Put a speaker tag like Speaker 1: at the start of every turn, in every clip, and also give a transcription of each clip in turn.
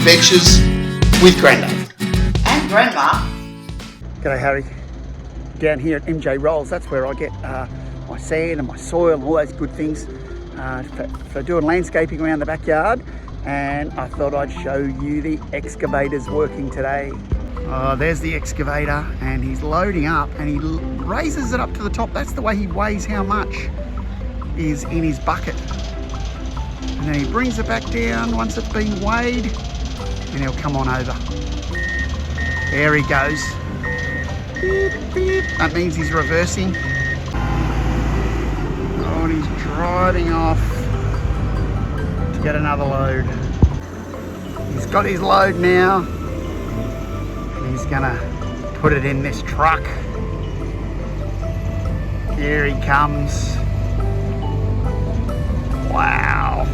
Speaker 1: Adventures with Grandad.
Speaker 2: And Grandma.
Speaker 3: G'day Harry. Down here at MJ Rolls, that's where I get my sand and my soil and all those good things for doing landscaping around the backyard. And I thought I'd show you the excavators working today. There's the excavator and he's loading up and he raises it up to the top. That's the way he weighs how much is in his bucket. And then he brings it back down once it's been weighed and he'll come on over. There he goes. Beep, beep. That means he's reversing. Oh, and he's driving off to get another load. He's got his load now. And he's gonna put it in this truck. Here he comes. Wow.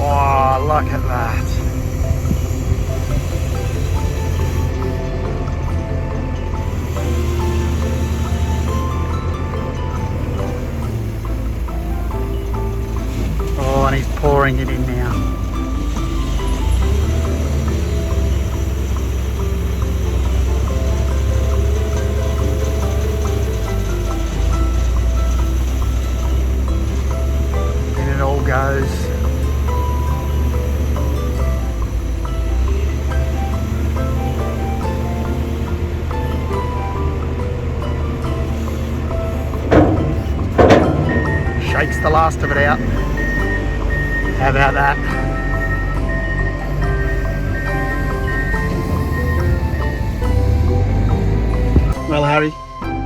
Speaker 3: Oh, look at that. Oh, and he's pouring it in now. And it all goes. Shakes the last of it out. How about that? Well, Harry,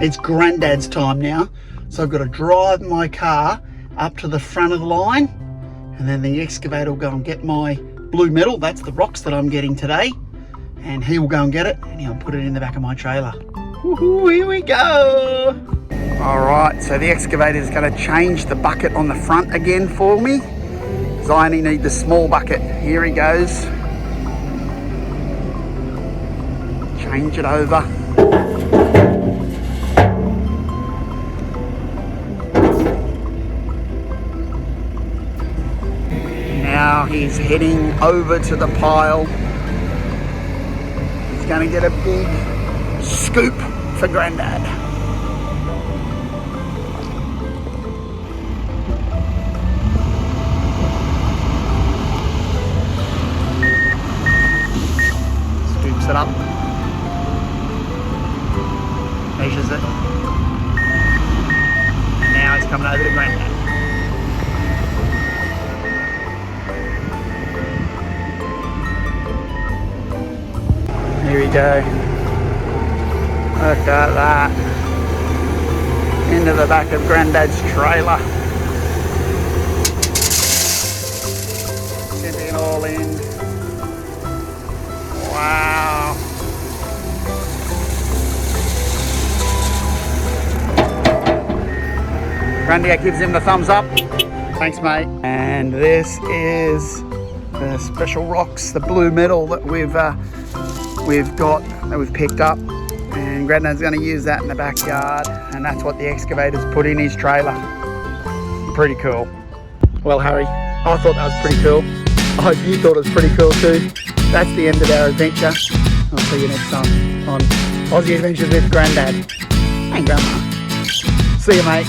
Speaker 3: it's Grandad's time now. So I've got to drive my car up to the front of the line and then the excavator will go and get my blue metal. That's the rocks that I'm getting today. And he will go and get it and he'll put it in the back of my trailer. Woohoo, here we go. All right, so the excavator is going to change the bucket on the front again for me. Because I only need the small bucket. Here he goes. Change it over. Now he's heading over to the pile. He's going to get a big scoop for Grandad. Scoops it up. Measures it. And now he's coming over to Grandad. Here we go. Look at that. Into the back of Grandad's trailer. Get it all in. Wow. Grandad gives him the thumbs up. Thanks, mate. And this is the special rocks, the blue metal that we've picked up, and Grandad's going to use that in the backyard, and that's what the excavator's put in his trailer. Pretty cool. Well, Harry, I thought that was pretty cool. I hope you thought it was pretty cool too. That's the end of our adventure. I'll see you next time on Aussie Adventures with Grandad and Grandma. See you, mate.